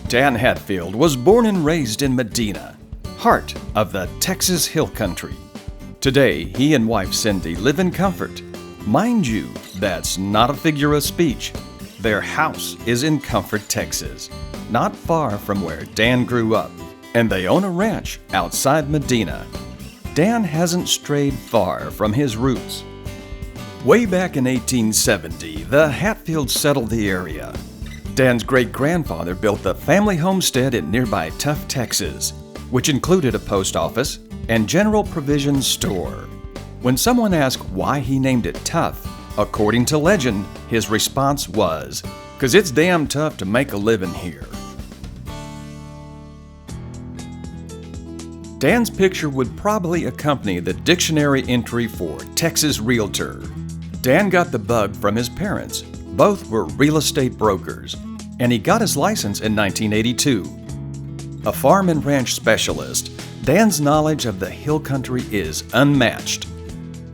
Dan Hatfield was born and raised in Medina, heart of the Texas Hill Country. Today, he and wife Cindy live in Comfort. Mind you, that's not a figure of speech. Their house is in Comfort, Texas, not far from where Dan grew up, and they own a ranch outside Medina. Dan hasn't strayed far from his roots. Way back in 1870, the Hatfields settled the area. Dan's great-grandfather built the family homestead in nearby Tuff, Texas, which included a post office and general provisions store. When someone asked why he named it Tuff, according to legend, his response was, "'Cause it's damn tough to make a living here." Dan's picture would probably accompany the dictionary entry for Texas Realtor. Dan got the bug from his parents. Both were real estate brokers, and he got his license in 1982. A farm and ranch specialist, Dan's knowledge of the hill country is unmatched.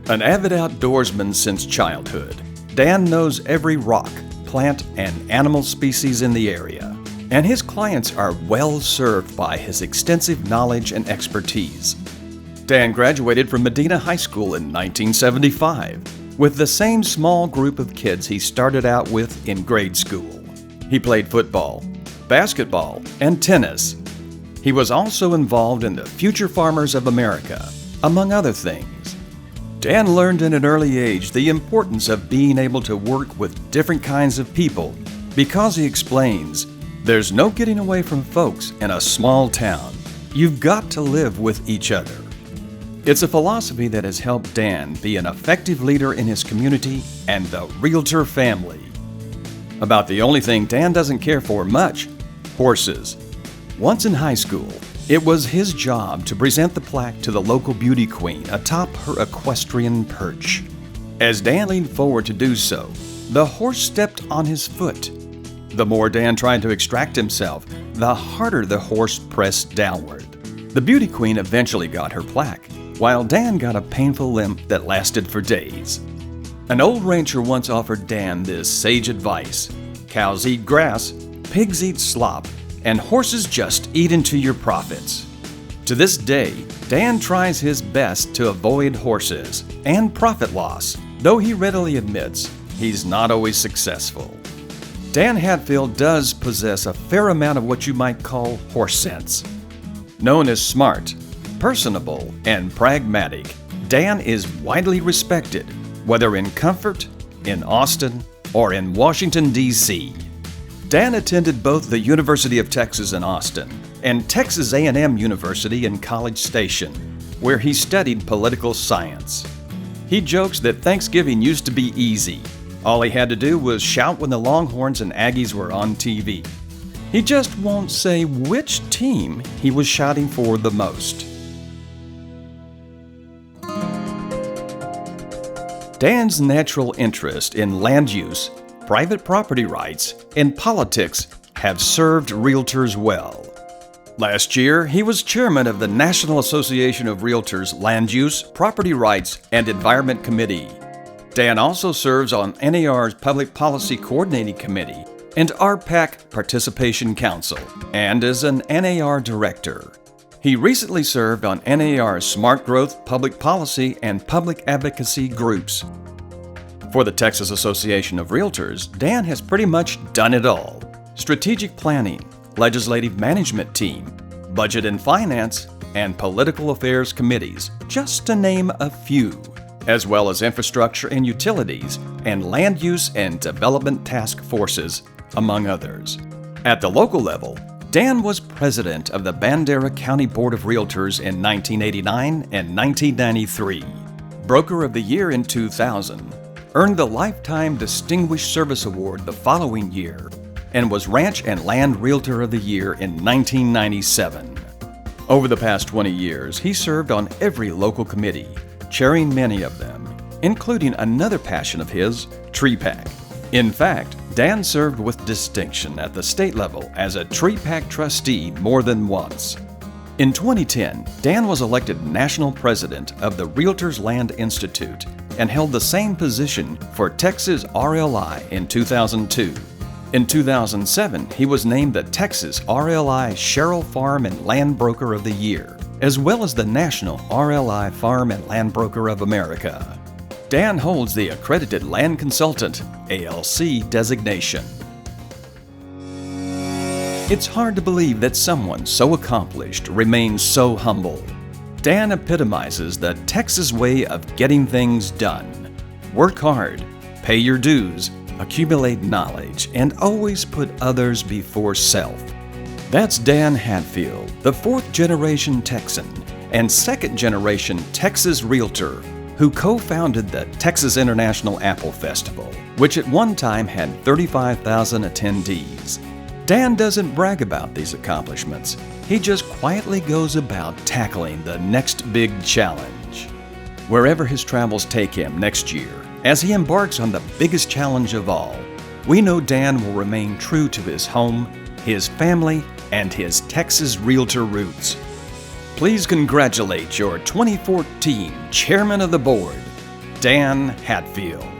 An avid outdoorsman since childhood, Dan knows every rock, plant, and animal species in the area, and his clients are well served by his extensive knowledge and expertise. Dan graduated from Medina High School in 1975 with the same small group of kids he started out with in grade school. He played football, basketball, and tennis. He was also involved in the Future Farmers of America, among other things. Dan learned at an early age the importance of being able to work with different kinds of people because, he explains, there's no getting away from folks in a small town. You've got to live with each other. It's a philosophy that has helped Dan be an effective leader in his community and the Realtor family. About the only thing Dan doesn't care for much, horses. Once in high school, it was his job to present the plaque to the local beauty queen atop her equestrian perch. As Dan leaned forward to do so, the horse stepped on his foot. The more Dan tried to extract himself, the harder the horse pressed downward. The beauty queen eventually got her plaque, while Dan got a painful limp that lasted for days. An old rancher once offered Dan this sage advice: cows eat grass, pigs eat slop, and horses just eat into your profits. To this day, Dan tries his best to avoid horses and profit loss, though he readily admits he's not always successful. Dan Hatfield does possess a fair amount of what you might call horse sense. Known as smart, personable, and pragmatic, Dan is widely respected, whether in Comfort, in Austin, or in Washington, D.C. Dan attended both the University of Texas in Austin and Texas A&M University in College Station, where he studied political science. He jokes that Thanksgiving used to be easy. All he had to do was shout when the Longhorns and Aggies were on TV. He just won't say which team he was shouting for the most. Dan's natural interest in land use, private property rights, and politics have served realtors well. Last year, he was chairman of the National Association of REALTORS Land Use, Property Rights, and Environment Committee. Dan also serves on NAR's Public Policy Coordinating Committee and RPAC Participation Council, and is an NAR director. He recently served on NAR's Smart Growth, Public Policy, and Public Advocacy groups. For the Texas Association of REALTORS, Dan has pretty much done it all: strategic planning, legislative management team, budget and finance, and political affairs committees, just to name a few, as well as infrastructure and utilities, and land use and development task forces, among others. At the local level, Dan was president of the Bandera County Board of Realtors in 1989 and 1993, Broker of the Year in 2000, earned the Lifetime Distinguished Service Award the following year, and was Ranch and Land Realtor of the Year in 1997. Over the past 20 years, he served on every local committee, chairing many of them, including another passion of his, Tree Pack. In fact, Dan served with distinction at the state level as a Tree Pack trustee more than once. In 2010, Dan was elected national president of the Realtors Land Institute and held the same position for Texas RLI in 2002. In 2007, he was named the Texas RLI Sherrill Farm and Land Broker of the Year, as well as the National RLI Farm and Land Broker of America. Dan holds the Accredited Land Consultant, ALC, designation. It's hard to believe that someone so accomplished remains so humble. Dan epitomizes the Texas way of getting things done. Work hard, pay your dues, accumulate knowledge, and always put others before self. That's Dan Hatfield, the fourth-generation Texan and second-generation Texas Realtor, who co-founded the Texas International Apple Festival, which at one time had 35,000 attendees. Dan doesn't brag about these accomplishments. He just quietly goes about tackling the next big challenge. Wherever his travels take him next year, as he embarks on the biggest challenge of all, we know Dan will remain true to his home, his family, and his Texas Realtor roots. Please congratulate your 2014 Chairman of the Board, Dan Hatfield.